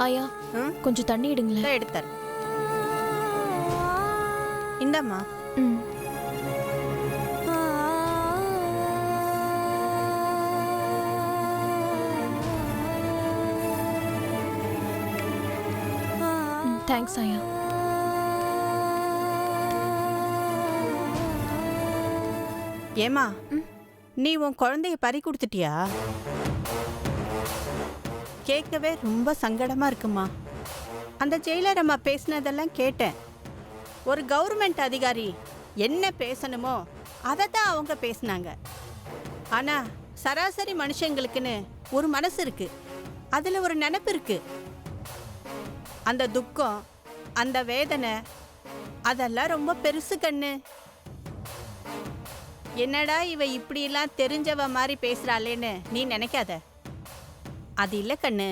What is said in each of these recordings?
ஆயா கொஞ்சம் தண்ணி எடுங்களேன். எடுத்தார். இந்தாம்மா. தேங்க்ஸ் ஆயா. ஏமா, நீ உன் குழந்தைய பறி கொடுத்துட்டியா? கேட்கவே ரொம்ப சங்கடமா இருக்குமா. அந்த ஜெயிலர் அம்மா பேசினதெல்லாம் கேட்டேன். ஒரு கவர்மெண்ட் அதிகாரி என்ன பேசணுமோ அதை தான் அவங்க பேசினாங்க. ஆனா சராசரி மனுஷங்களுக்குன்னு ஒரு மனசு இருக்கு, அதுல ஒரு நினைப்பு இருக்கு. அந்த துக்கம், அந்த வேதனை, அதெல்லாம் ரொம்ப பெருசு கண்ணு. என்னடா இவ இப்படியெல்லாம் தெரிஞ்சவ மாதிரி பேசுறாளேன்னு நீ நினைக்காத. அது இல்லை கண்ணு.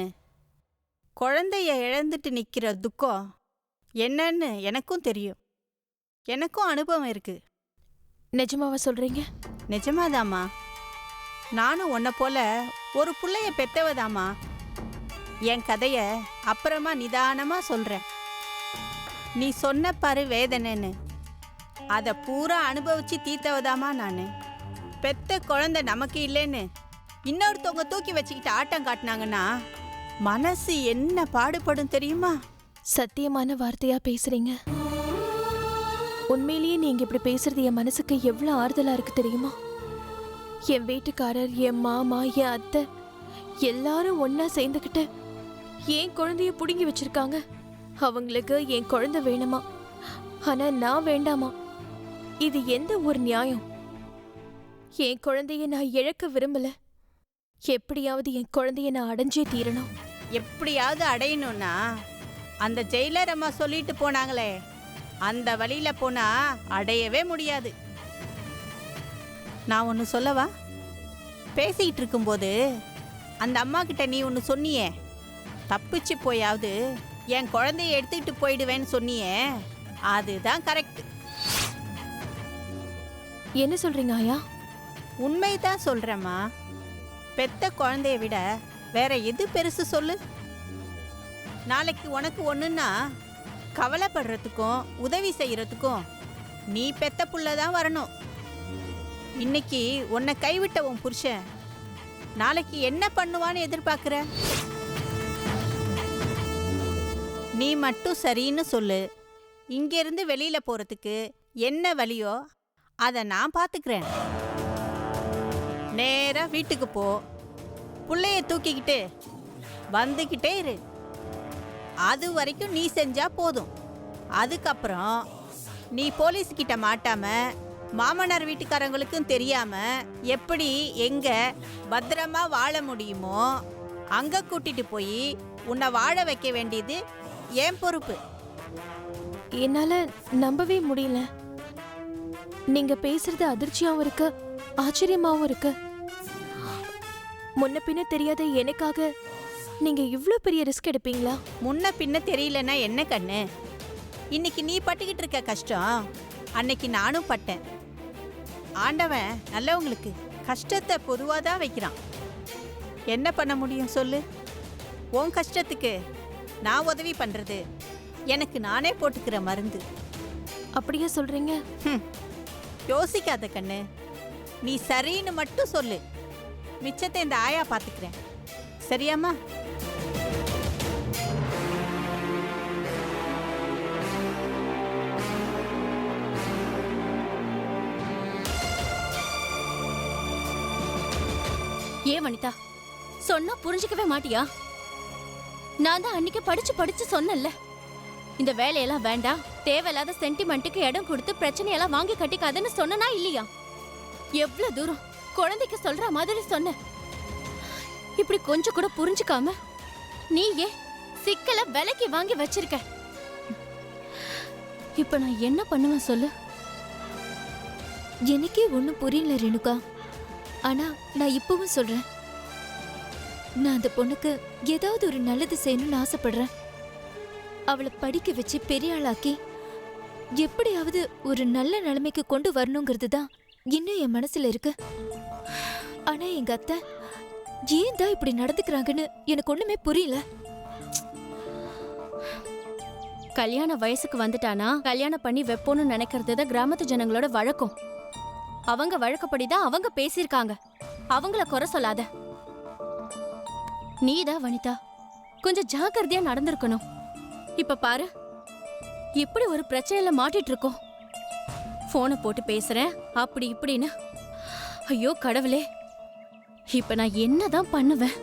குழந்தைய இழந்துட்டு நிற்கிற துக்கம் என்னன்னு எனக்கும் தெரியும், எனக்கும் அனுபவம் இருக்கு. நிஜமாவா சொல்றீங்க? நிஜமாதாம்மா. நானும் உன்னை போல ஒரு பிள்ளைய பெத்தவதாம்மா. என் கதைய அப்புறமா நிதானமா சொல்றேன். நீ சொன்ன பாரு வேதனைன்னு, அதை பூரா அனுபவிச்சு தீர்த்தவதாமா நான். பெத்த குழந்தை நமக்கு இல்லைன்னு இன்னொருத்தவங்க தூக்கி வச்சுக்கிட்டு ஆட்டம் காட்டினாங்கன்னா மனசு என்ன பாடுபடும் தெரியுமா? சத்தியமான வார்த்தையா பேசுறீங்க. உண்மையிலேயே நீங்க இப்படி பேசுறது என் மனசுக்கு எவ்வளவு ஆறுதலா இருக்கு தெரியுமா? என் வீட்டுக்காரர், என் மாமா, என் அத்தை எல்லாரும் ஒன்னா சேர்ந்துக்கிட்டு என் குழந்தைய புடுங்கி வச்சிருக்காங்க. அவங்களுக்கு என் குழந்தை வேணுமா, ஆனா நான் வேண்டாமா? இது எந்த ஒரு நியாயம்? என் குழந்தைய நான் இழக்க விரும்பல. எப்படியாவது என் குழந்தைய நான் அடைஞ்சே தீரணும். எப்படியாவது அடையணும்னா அந்த ஜெயிலர் அம்மா சொல்லிட்டு போனாங்களே, அந்த வழியில போனா அடையவே முடியாது. நான் ஒன்று சொல்லவா? பேசிக்கிட்டு இருக்கும்போது அந்த அம்மா கிட்ட நீ ஒன்று சொன்னியே, தப்பிச்சு போயாவது என் குழந்தைய எடுத்துக்கிட்டு போயிடுவேன்னு சொன்னியே, அதுதான் கரெக்ட். என்ன சொல்றீங்க ஆயா? உண்மைதான் சொல்றேம்மா. பெத்த குழந்தைய விட வேற எது பெருசு சொல்லு? நாளைக்கு உனக்கு ஒண்ணுன்னா கவலைப்படுறதுக்கும் உதவி செய்யறதுக்கும் நீ பெத்த புள்ளதான் வரணும். இன்னைக்கு உன்னை கைவிட்ட உன் புருஷன் நாளைக்கு என்ன பண்ணுவான்னு எதிர்பார்க்கிற? நீ மட்டும் சரின்னு சொல்லு. இங்கிருந்து வெளியில போறதுக்கு என்ன வழியோ அதை நான் பார்த்துக்கிறேன். நேரா வீட்டுக்கு போ, புள்ளைய தூக்கிக்கிட்டு வந்துக்கிட்டே இரு. அது வரைக்கும் நீ செஞ்சா போதும். அதுக்கப்புறம் நீ போலீஸ்கிட்ட மாட்டாம, மாமனார் வீட்டுக்காரங்களுக்கும் தெரியாம எப்படி எங்க பத்திரமா வாழ முடியுமோ அங்க கூட்டிட்டு போய் உன்னை வாழ வைக்க வேண்டியது என் பொறுப்பு. என்னால நம்பவே முடியல. நீங்க பேசுறது அதிர்ச்சியாவும் இருக்கு, ஆச்சரியமாவும் இருக்கு. முன்ன பின்ன தெரியாத எனக்காக நீங்க இவ்ளோ பெரிய ரிஸ்க் எடுப்பீங்களா? முன்ன பின்ன தெரியலன்னா என்ன கண்ணு? இன்னைக்கு நீ பட்டுக்கிட்டு இருக்க கஷ்டம் அன்னைக்கு நானும் பட்டேன். ஆண்டவன் நல்லவங்களுக்கு கஷ்டத்தை பொதுவாதான் வைக்கிறான். என்ன பண்ண முடியும் சொல்லு? உன் கஷ்டத்துக்கு நான் உதவி பண்றது எனக்கு நானே போட்டுக்கிற மருந்து. அப்படியே சொல்றீங்க? யோசிக்காத கண்ணு. நீ சரின்னு மட்டும் சொல்லு, மிச்சத்தை இந்த ஆயா பாத்துக்கிறேன். சரியாம்மா? ஏன் வனிதா, சொன்னா புரிஞ்சுக்கவே மாட்டியா? நான் தான் அன்னைக்கு படிச்சு படிச்சு சொன்னேன்ல, இந்த வேலையெல்லாம் வேண்டாம், தேவையில்லாத சென்டிமெண்ட்டுக்கு இடம் கொடுத்து பிரச்சனையெல்லாம் வாங்கி கட்டிக்காதுன்னு சொன்னா இல்லையா? எவ்வளவு தூரம் குழந்தைக்கு சொல்ற மாதிரி சொன்ன. இப்படி கொஞ்சம் கூட புரிஞ்சுக்காம நீ ஏன் சிக்கல விலைக்கு வாங்கி வச்சிருக்க? இப்ப நான் என்ன பண்ணுவேன் சொல்லு? எனக்கே ஒன்னும் புரியல ரேணுகா. ஆனா நான் இப்பவும் சொல்றேன், நான் அந்த பொண்ணுக்கு ஏதாவது ஒரு நல்லது செய்யணும்னு ஆசைப்படுறேன். அவளை படிக்க வச்சு பெரிய ஆளாக்கி எப்படியாவது ஒரு நல்ல நிலைமைக்கு கொண்டு வரணுங்கிறது தான் இன்னும் என் மனசுல இருக்கு. ஆனா எங்க அத்தை ஏன் தான் இப்படி நடந்துக்கிறாங்கன்னு எனக்கு ஒண்ணுமே புரியல. கல்யாண வயசுக்கு வந்துட்டானா கல்யாணம் பண்ணி வைப்போன்னு நினைக்கிறது தான் கிராமத்து ஜனங்களோட வழக்கம். அவங்க வழக்கப்படிதான் அவங்க பேசியிருக்காங்க. அவங்கள குறை சொல்லாத. நீதான் வனிதா கொஞ்சம் ஜாக்கிரதையா நடந்திருக்கணும். இப்ப பாரு, இப்படி ஒரு பிரச்சனையில மாட்டிட்டு இருக்கோம். போனை போட்டு பேசுறேன் அப்படி இப்படின்னு. ஐயோ கடவுளே, இப்ப நான் என்னதான் பண்ணுவேன்?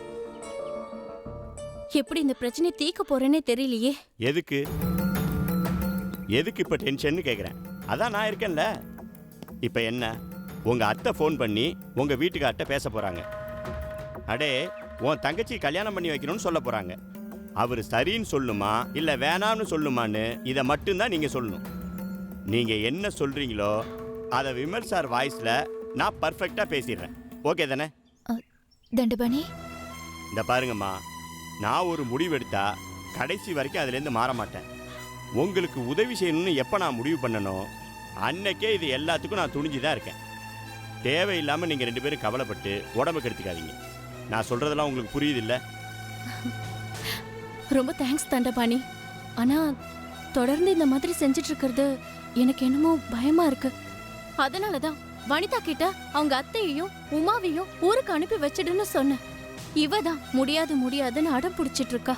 எப்படி இந்த பிரச்சனையை தீர்க்க போறேன்னே தெரியலையே. எதுக்கு இப்ப டென்ஷன் கேக்குறேன். அதான் நான் இருக்கேன்ல. இப்ப என்ன, உங்க அத்தை ஃபோன் பண்ணி உங்க வீட்டுக்கார்ட்ட பேச போறாங்க. அடே, உன் தங்கச்சி கல்யாணம் பண்ணி வைக்கணும்னு சொல்ல போறாங்க. அவர் சரின்னு சொல்லுமா இல்ல வேணாம்னு சொல்லுமான்னு இதை மட்டும்தான் நீங்க சொல்லணும். நீங்க என்ன சொல்றீங்களோ அதை விமல் சார் வாய்ஸ்ல நான் பர்ஃபெக்டா பேசிடுறேன். ஓகே தானே? தண்டபாணி, இந்த பாருங்கம்மா, நான் ஒரு முடிவெடுத்தா கடைசி வரைக்கும் அதுலேருந்து மாற மாட்டேன். உங்களுக்கு உதவி செய்யணும்னு எப்போ நான் முடிவு பண்ணனோ அன்னைக்கே இது எல்லாத்துக்கும் நான் துணிஞ்சு தான் இருக்கேன். தேவையில்லாமல் நீங்கள் 2 பேரும் கவலைப்பட்டு உடம்பு கெடுத்துக்காதீங்க. நான் சொல்கிறதெல்லாம் உங்களுக்கு புரியுது இல்லை? ரொம்ப தேங்க்ஸ் தண்டபாணி. ஆனா தொடர்ந்து இந்த மாதிரி செஞ்சிட்டு இருக்கிறது எனக்கு என்னமோ பயமா இருக்கு. அதனாலதான் வனிதா கிட்ட அவங்க அத்தையையும் உமாவையும் ஊருக்கு அனுப்பி வச்சிடுன்னு சொன்னேன். இவதான் முடியாதுன்னு அடம் பிடிச்சிட்டு இருக்கா.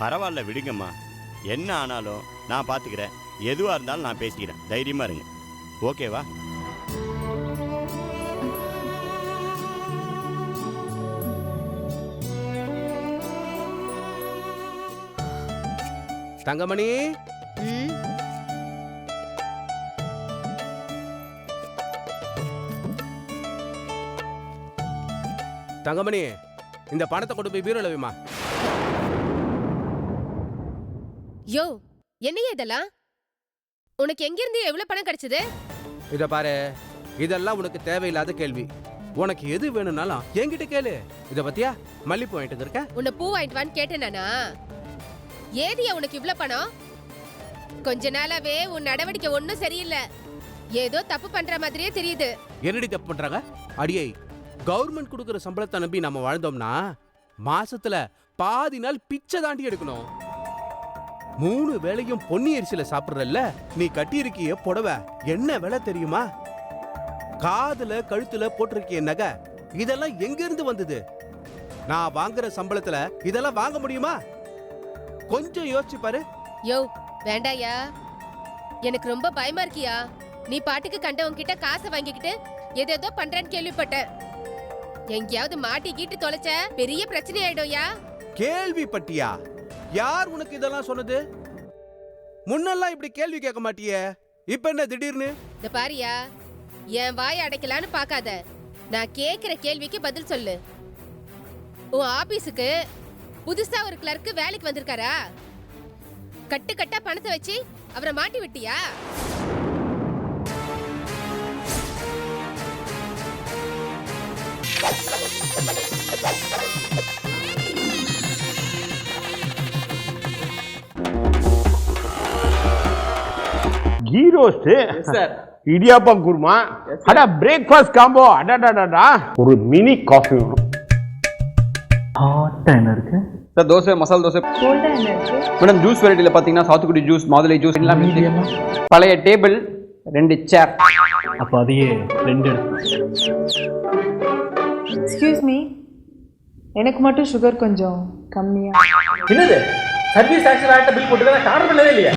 பரவாயில்ல விடுங்கம்மா, என்ன ஆனாலும் நான் பார்த்துக்கிறேன். எதுவாக இருந்தாலும் நான் பேசிக்கிறேன். தைரியமாக இருங்க. ஓகேவா? தங்கமணி, தங்கமணி, இந்த பணத்தை கொண்டு போய் பீரோல வைமா. யோ, என்னையா இதெல்லாம்? உனக்கு எங்க இருந்து எவ்வளவு பணம் கிடைச்சது? இத பாரு, இதெல்லாம் உனக்கு தேவையில்லாத கேள்வி. உனக்கு எது வேணும்னாலும் என்கிட்ட கேளு. இத பத்தியா மல்லிப்பூ வாங்கிட்டு இருக்க? உன்னை பூ வாங்கிட்டு வான்னு கேட்டேனானா? ஏதியா உனக்கு இவ்ளோ பணம்? கொஞ்ச நாளாவே உன் நடவடிக்கை ஒன்னும் சரியில்லை. ஏதோ தப்பு பண்ற மாதிரியே தெரியுது. என்னடி தப்பு பண்றாங்க? அடியே, கவர்மெண்ட் கொடுக்கிற சம்பளத்தை நம்பி நம்ம வாழ்ந்தோம்னா மாசத்துல பாதி நாள் பிச்சை தாண்டி எடுக்கணும். 3 வேளையும் பொன்னி அரிசியில சாப்பிடுறல்ல, நீ கட்டியிருக்கிய புடவை என்ன விலை தெரியுமா? காதுல கழுத்துல போட்டிருக்கிய நகை இதெல்லாம் எங்க இருந்து வந்தது? நான் வாங்குற சம்பளத்துல இதெல்லாம் வாங்க முடியுமா? கொஞ்சம் யோசிச்சு பாரு. யோ, வேண்டாயா, எனக்கு ரொம்ப பயமா இருக்கியா. நீ பாட்டுக்கு கண்டவங்க கிட்ட காசை வாங்கிக்கிட்டு ஏதேதோ பண்றேன்னு கேள்விப்பட்டேன். எங்கேயாவது மாட்டிக்கிட்டு தொலைச்ச பெரிய பிரச்சனை ஆயிடும்யா. கேள்விப்பட்டியா? யார் உனக்கு இதெல்லாம் சொன்னது? முன்னெல்லாம் இப்படி கேள்வி கேட்க மாட்டியே, இப்ப என்ன திடீர்னு? இந்த பாரியா, என் வாயை அடைக்கலான்னு பாக்காத. நான் கேக்குற கேள்விக்கு பதில் சொல்லு. உன் ஆபீஸுக்கு புதுசா ஒரு கிளர்க்கு வேலைக்கு வந்திருக்காரா? கட்டு கட்டா பணத்தை வச்சு அவரை மாட்டி விட்டியா? கீ ரோஸ்ட், இடியாப்பம் குருமா, அடா பிரேக்ஃபாஸ்ட் காம்போ, அடாடாடா, ஒரு மினி காஃபி வேணும். ஹாட்டா என்ன இருக்கு sir? Dosa, masala dosa. Madam juice வெரைட்டியில் பார்த்தீங்கன்னா சாத்துக்குடி ஜூஸ், மாதுளை ஜூஸ் எல்லாம் பழைய டேபிள் 2 சேர். அப்போ அதையே 2 எக்ஸ்கியூஸ் மீ, எனக்கு மட்டும் சுகர் கொஞ்சம் கம்மியா. என்னது சர்வீஸ் டாக்ஸ் ஆக்ட் பில் போட்டு தான் ஆர்டர் பண்ணவே இல்லையா?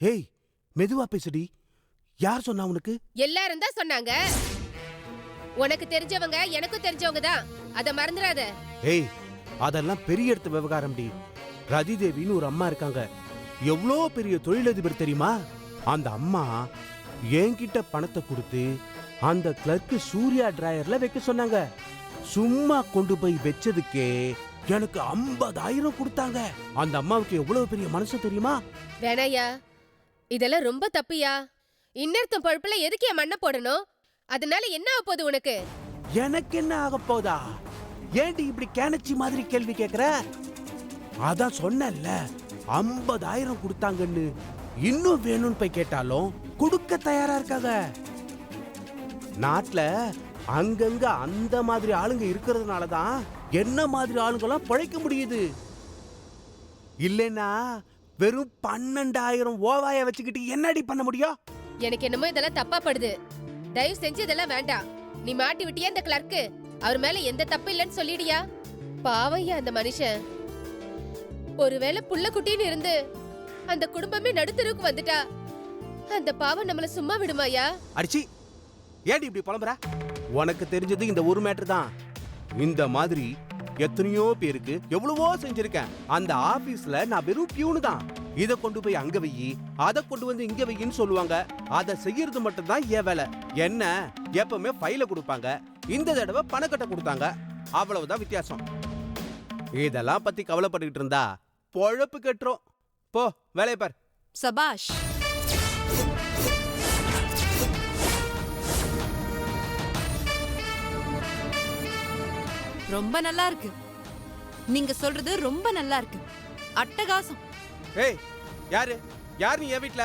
ஹேய், மெதுவா பேசுடி. யார் சொன்னா உனக்கு? எல்லாரும் தான் சொன்னாங்க. உனக்கு தெரிஞ்சவங்க எனக்கும் தெரிஞ்சவங்க தான், அத மறந்துடாத. ஏய், அதெல்லாம் பெரிய இடத்து விவகாரம்டி. ரதி தேவின்னு ஒரு அம்மா இருக்காங்க. எவ்வளோ பெரிய தொழிலதிபர் தெரியுமா? அந்த அம்மா என்கிட்ட பணத்தை கொடுத்து அந்த கிளர்க்கு சூர்யா டிராயர்ல வைக்க சொன்னாங்க. சும்மா கொண்டு போய் வச்சதுக்கே எனக்கு 50,000 கொடுத்தாங்க. அந்த அம்மாவுக்கு எவ்வளவு பெரிய மனசு தெரியுமா? வேணாயா, இதெல்லாம் ரொம்ப தப்புயா. இன்னொருத்தன் பொழப்புல எதுக்கு என் மண்ணை போடணும்? அதனால என்ன ஆக போகுது உனக்கு? எனக்கு என்ன ஆக போதா? ஏன்டி இப்படி கேனச்சி மாதிரி கேள்வி கேக்குற? அதான் சொன்னேன்ல, 50,000 கொடுத்தாங்கன்னு. இன்னும் வேணும்னு போய் கேட்டாலும் கொடுக்க தயாரா இருக்காங்க. நாட்டுல அங்கங்க அந்த மாதிரி ஆளுங்க இருக்கிறதுனால தான் என்ன மாதிரி ஆளுங்கெல்லாம் பிழைக்க முடியுது. இல்லைன்னா வெறும் 12,000 ஓவாய வச்சுக்கிட்டு என்னடி பண்ண முடியும்? எனக்கு என்னமோ இதெல்லாம் தப்பா படுது. தயவு செஞ்சு இதெல்லாம் வேண்டாம். நீ மாட்டி விட்டியா இந்த கிளர்க்கு? அவர் மேல எந்த தப்பு இல்லைன்னு சொல்லிடியா? பாவையா அந்த மனுஷன். ஒருவேளை புள்ள குட்டின்னு இருந்து அந்த குடும்பமே நடுத்தருக்கு வந்துட்டா அந்த பாவம் நம்மள சும்மா விடுமாயா? அடிச்சி ஏடி இப்படி புலம்புற? உனக்கு தெரிஞ்சது இந்த ஒரு மேட்டர் தான். இந்த மாதிரி எத்தனையோ பேருக்கு எவ்வளவோ செஞ்சிருக்கேன். அந்த ஆபீஸ்ல நான் வெறும் பியூனு தான். இதை கொண்டு போய் அங்க வையி, அதை கொண்டு வந்து இங்க வையின்னு சொல்லுவாங்க. அதை செய்யறது மட்டும் தான் என் வேலை. என்ன எப்பவுமே ஃபைல கொடுப்பாங்க, இந்த தடவை பணக்கட்டை கொடுத்தாங்க, அவ்வளவுதான் வித்தியாசம். இதெல்லாம் பத்தி கவலைப்பட்டுக்கிட்டு இருந்தா பொழப்பு கட்டுறோம். போ வேலையை பார். சபாஷ். ரொம்ப நல்லா இருக்கு. நீங்க சொல்றது ரொம்ப நல்லா இருக்கு. அட்டகாசம். ஏய் யாரு யார் நீ? என் வீட்ல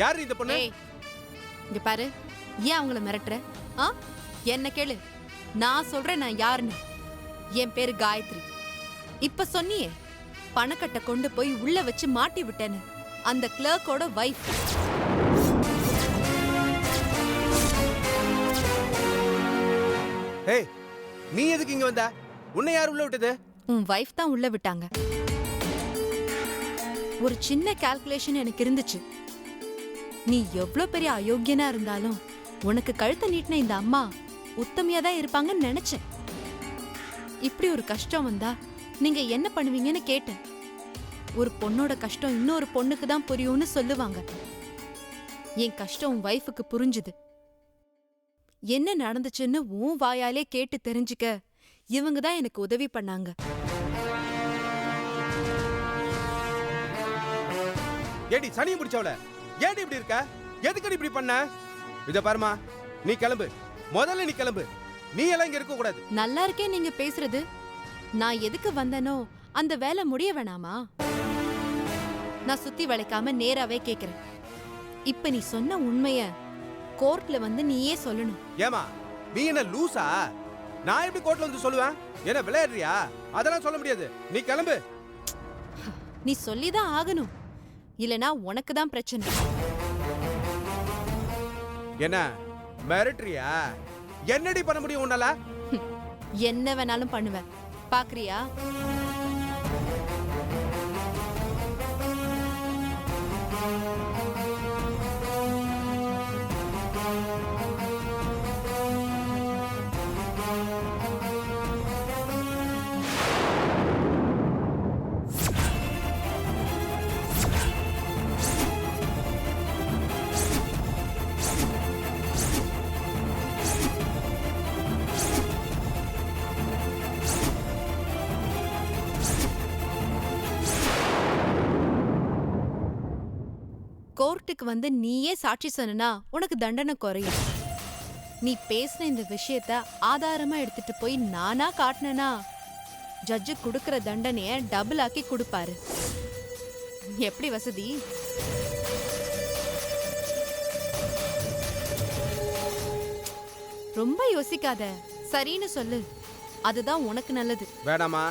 யாரு இந்த பொண்ணு? ஏய் இங்க பாரு, ஏன் அவங்கள மிரட்டுற? என்ன கேளு, நான் சொல்றேன் நான் யாருன்னு. என் பேரு காயத்ரி. இப்ப சொன்னியே பணக்கட்டை கொண்டு போய் உள்ள வச்சு மாட்டி விட்டேன்னு, அந்த கிளர்க்கோட வைஃப். ஏய் நீ எதுக்கு இங்க வந்த? உன்னை யார் உள்ள விட்டது? உன் வைஃப் தான் உள்ள விட்டாங்க. ஒரு சின்ன கால்குலேஷன் எனக்கு இருந்துச்சு. நீ எவ்வளவு பெரிய அயோக்கியனா இருந்தாலும் உனக்கு கழுத்தை நீட்டின இந்த அம்மா உத்தமையா தான் இருப்பாங்கன்னு நினைச்சேன். இப்படி ஒரு கஷ்டம் வந்தா நீங்க என்ன பண்ணுவீங்கன்னு கேட்டேன். ஒரு பொண்ணோட கஷ்டம் இன்னொரு பொண்ணுக்கு தான் புரியும்னு சொல்லுவாங்க. என் கஷ்டம் உன் வைஃபுக்கு புரிஞ்சுது. என்ன நடந்துச்சுன்னு உன் வாயாலே கேட்டு தெரிஞ்சுக்க இவங்க தான் எனக்கு உதவி பண்ணாங்க. ஏடி சனியை பிடிச்சவள, ஏடி இப்படி இருக்க? எதுக்கு இப்படி பண்ண? இத பாருமா, நீ கிளம்பு. முதல்ல நீ கிளம்பு. நீ எல்லாம் இங்க இருக்க கூடாது. நல்லா இருக்கே நீங்க பேசுறது. நான் எதுக்கு வந்தனோ அந்த வேலை முடிய வேணாமா? நான் சுத்தி வளைக்காம நேராவே கேக்குறேன். இப்ப நீ சொன்ன உண்மைய கோர்ட்ல வந்து நீயே சொல்லணும். ஏமா நீ என்ன லூசா? நான் எப்படி கோர்ட்ல வந்து சொல்லுவேன்? என்ன விளையாடுறியா? அதெல்லாம் சொல்ல முடியாது. நீ கிளம்பு. நீ சொல்லிதான் ஆகணும், இல்லனா உனக்கு தான் பிரச்சனை. என்ன மிரட்டுறியா? என்னடி பண்ண முடியும் உன்னால? என்ன வேணாலும் பண்ணுவேன், பாக்குறியா? கோர்ட்டுக்கு வந்து நீயே சாட்சி சொன்னா உனக்கு தண்டனை குறையும். நீ பேசின இந்த விஷயத்த ஆதாரமா எடுத்துட்டு போய் நானா காட்டினா ஜட்ஜு கொடுக்கற தண்டனைய டபுள் ஆக்கி கொடுப்பாரு. எப்படி வசதி? ரொம்ப யோசிக்காத, சரின்னு சொல்லு. அதுதான் உனக்கு நல்லது. வேணாமா,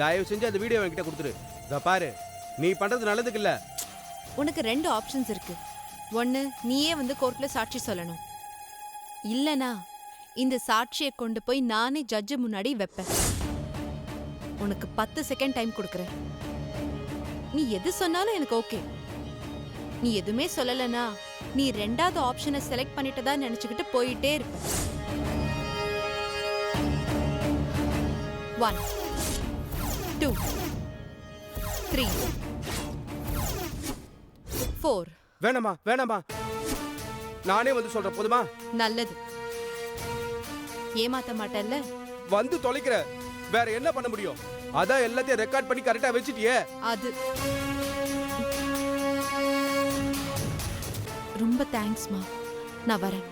தயவு செஞ்சு அந்த வீடியோ என்கிட்ட கொடுத்துரு. இத பாரு, நீ பண்றது நல்லதுக்கு இல்ல. உனக்கு 2 ஆப்ஷன்ஸ் இருக்கு. ஒன்னு, நீயே வந்து கோர்ட்ல சாட்சி சொல்லணும். இல்லனா இந்த சாட்சியை கொண்டு போய் நானே ஜட்ஜு முன்னாடி வைப்பேன். உனக்கு 10 செகண்ட் டைம் கொடுக்கறேன். நீ எது சொன்னாலும் எனக்கு ஓகே. நீ எதுவுமே சொல்லலனா நீ 2வது ஆப்ஷனை செலக்ட் பண்ணிட்டதா நினைச்சுக்கிட்டு போயிட்டே இருப்ப. 1 2 3 4. வேணாமா வேணாமா, நானே வந்து சொல்றேன் போதுமா? நல்லது. ஏமாத்த மாட்டல்ல? வந்து தொலைக்கிற, வேற என்ன பண்ண முடியும்? அதான் எல்லாத்தையும் ரெக்கார்ட் பண்ணி கரெக்டா வச்சிட்டியே. அது ரொம்ப தேங்க்ஸ்மா. நான் வரேன்.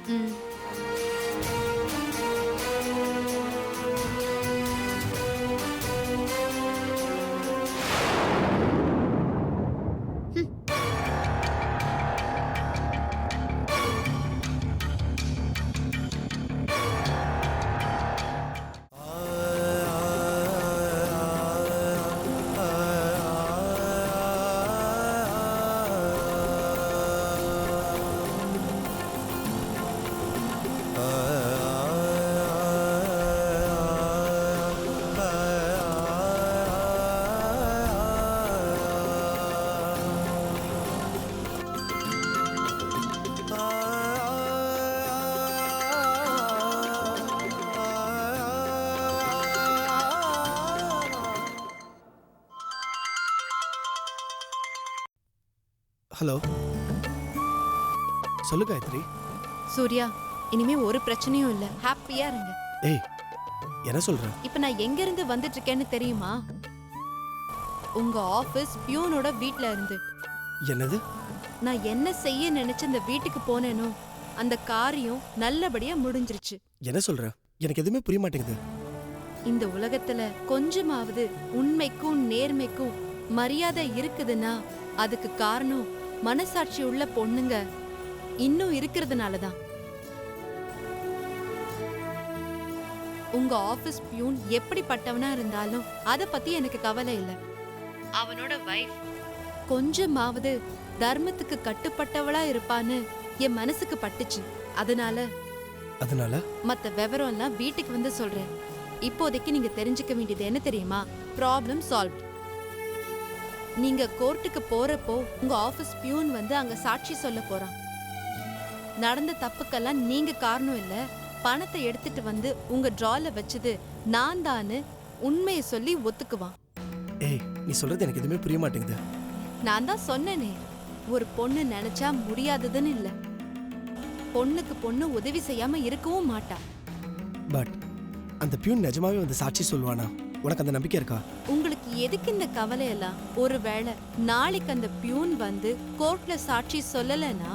ஹலோ, சொல்லு காயத்ரி. சூர்யா, இனிமே ஒரு பிரச்சனையும் இல்ல, ஹாப்பியா இருங்க. ஏய், என்ன சொல்ற? இப்ப நான் எங்க இருந்து வந்துட்டு இருக்கேன்னு தெரியுமா? உங்க ஆபீஸ் பியூனோட வீட்ல இருந்து. என்னது? நான் என்ன செய்ய நினைச்சு இந்த வீட்டுக்கு போனேனோ அந்த காரியம் நல்லபடியா முடிஞ்சிருச்சு. என்ன சொல்ற? எனக்கு எதுவுமே புரிய மாட்டேங்குது. இந்த உலகத்துல கொஞ்சமாவது உண்மைக்கும் நேர்மைக்கும் மரியாதை இருக்குதுன்னா அதுக்கு காரணம் மனசாட்சி உள்ள பொண்ணுங்க இன்னும் இருக்கிறதுனாலதான். உங்க ஆபீஸ் பியூன் எப்படிப்பட்டவனா இருந்தாலும் அத பத்தி எனக்கு கவலை இல்ல. அவனோட வைஃப் கொஞ்சமாவது தர்மத்துக்கு கட்டுப்பட்டவளா இருப்பான்னு என் மனசுக்கு பட்டுச்சு. அதனால மத்த விவரம் எல்லாம் வீட்டுக்கு வந்து சொல்றேன். இப்போதைக்கு நீங்க தெரிஞ்சுக்க வேண்டியது என்ன தெரியுமா? Problem solve. நீங்க கோர்ட்டுக்கு போறப்போ உங்க ஆபீஸ் பியூன் வந்து அங்க சாட்சி சொல்ல போறான். நடந்த தப்புக்கெல்லாம் நீங்க காரணம் இல்ல, பணத்தை எடுத்துட்டு வந்து உங்க டிரால வச்சது நான் தான்னு உண்மையை சொல்லி ஒத்துக்குவான். ஏய், நீ சொல்றது எனக்கு எதுவுமே புரிய மாட்டேங்குது. நான் தான் சொன்னேனே, ஒரு பொண்ணு நினைச்சா முடியாததுன்னு இல்ல. பொண்ணுக்கு பொண்ணு உதவி செய்யாம இருக்கவும் மாட்டா. பட் அந்த பியூன் நிஜமாவே வந்து சாட்சி சொல்லுவானா? உனக்கு அந்த நம்பிக்கை இருக்கா? உங்களுக்கு எதுக்கு இந்த கவலை எல்லாம்? ஒருவேளை நாளைக்கு அந்த பியூன் வந்து கோர்ட்ல சாட்சி சொல்லலைன்னா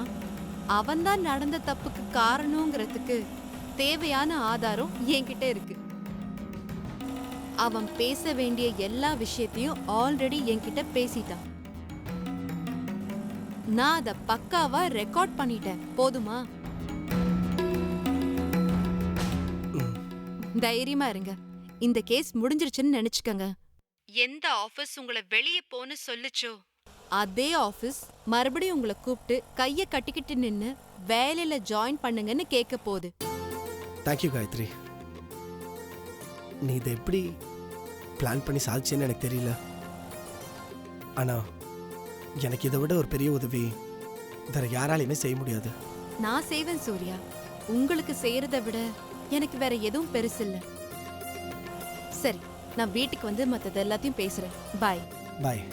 அவன்தான் நடந்த தப்புக்கு காரணங்கிறதுக்கு தேவையான ஆதாரம் என்கிட்ட இருக்கு. அவன் பேச வேண்டிய எல்லா விஷயத்தையும் ஆல்ரெடி என்கிட்ட பேசிட்டான். நான் அத பக்காவா ரெக்கார்ட் பண்ணிட்டேன். போதுமா? தைரியமா இருங்க. இந்த கேஸ் முடிஞ்சிருச்சுன்னு நினைச்சுக்கங்க. எந்த ஆபீஸ் உங்களை வெளியே போன்னு சொல்லுச்சோ அதே ஆபீஸ் மறுபடியும் உங்களை கூப்பிட்டு கைய கட்டிக்கிட்டு நின்னு வேலையில ஜாயின் பண்ணுங்கன்னு கேட்க போகுது. தேங்க்யூ காயத்ரி. நீ இதை எப்படி பிளான் பண்ணி சாதிச்சேன்னு எனக்கு தெரியல. ஆனா எனக்கு இதை விட ஒரு பெரிய உதவி வேற யாராலையுமே செய்ய முடியாது. நான் செய்வேன் சூர்யா. உங்களுக்கு செய்யறதை விட எனக்கு வேற எதுவும் பெருசு இல்ல. சரி, நான் வீட்டுக்கு வந்து மத்தது எல்லாத்தையும் பேசுறேன். பாய். பாய்.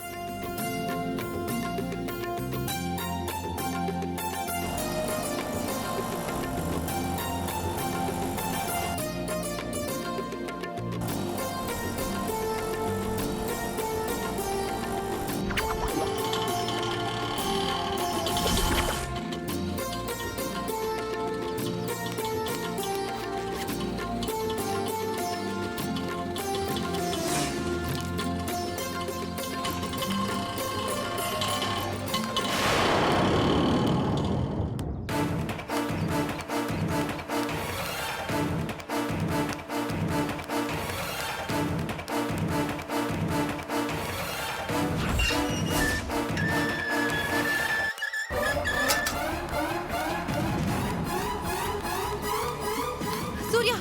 சூர்யா,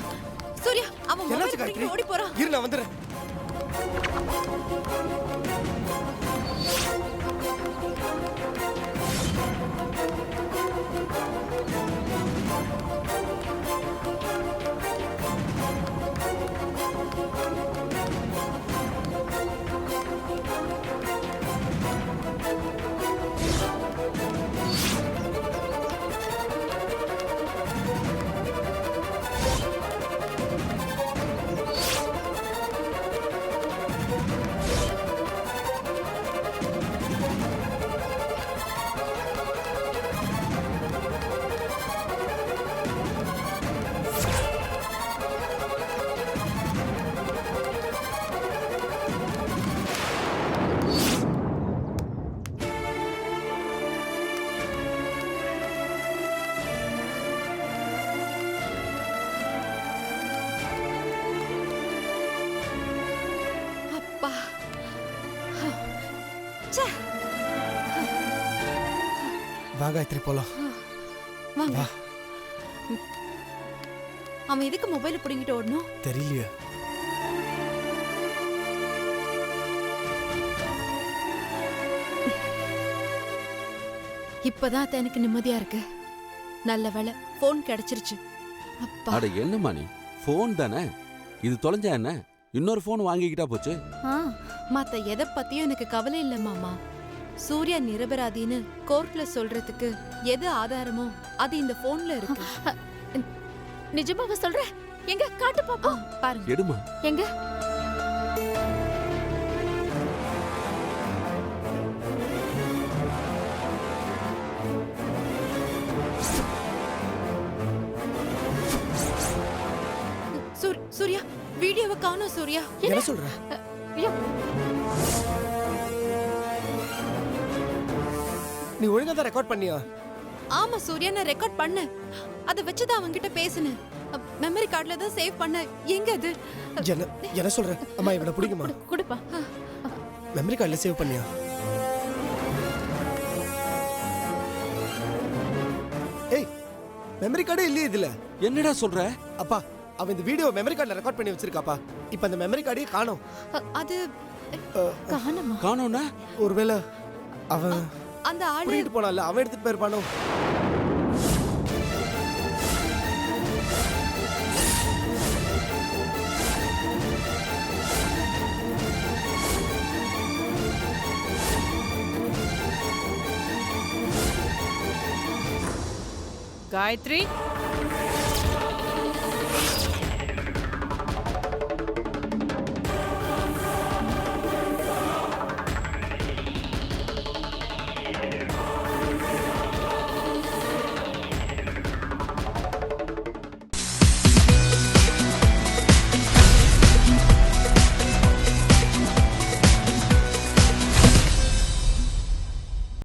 சூர்யா, அவன் மொபைல் தூக்கிட்டு ஓடி போறான். இரு, நான் வந்துடுறேன். வா காயத்ரி, போலாம். வாங்க. அவன் எதுக்கு மொபைல் புடிங்கிட்டு ஓடணும்? தெரியலையே. இப்பதான் எனக்கு நிம்மதியா இருக்கு. நல்ல வேளை போன் கிடைச்சிருச்சு. அப்பா. அட என்னம்மா நீ? போன் தானே இது, தொலைஞ்சா என்ன? இன்னொரு போன் வாங்கிக்கிட்டா போச்சு. மத்த எதை பத்தியும் எனக்கு கவலை இல்ல மாமா. சூர்யா நிரபராதின்னு கோர்ட்ல சொல்றதுக்கு எது ஆதாரமோ அது இந்த போன்ல இருக்கு. நிஜமாவா சொல்ற? எங்க காட்டு பாப்போம். பாருங்க. எடுமா. எங்க? சூர்யா வீடியோவை காணோம். சூர்யா என்ன சொல்ற? நீ ஒழுங்கா தான் ரெக்கார்ட் பண்ணியா? ஆமா சூர்யா, நான் ரெக்கார்ட் பண்ணேன். அதை வச்சுதான் அவன்கிட்ட பேசினேன். மெமரி கார்டுல தான் சேவ் பண்ண. எங்க அது? என்ன சொல்ற? அம்மா இவனை பிடிக்குமா? குடுப்பா. மெமரி கார்டுல சேவ் பண்ணியா? ஏய், மெமரி கார்டே இல்லையே இதுல. என்னடா சொல்ற? அப்பா, அவன் இந்த வீடியோ மெமரி கார்டுல ரெக்கார்ட் பண்ணி வச்சிருக்காப்பா. இப்போ அந்த மெமரி கார்டே காணோம். அது காணோமா? காணோம்னா ஒருவேளை அவன் அந்த ஆளு கூட்டிட்டு போனான்ல, அவன் எடுத்துட்டு போயிருப்பானோ? காயத்ரி,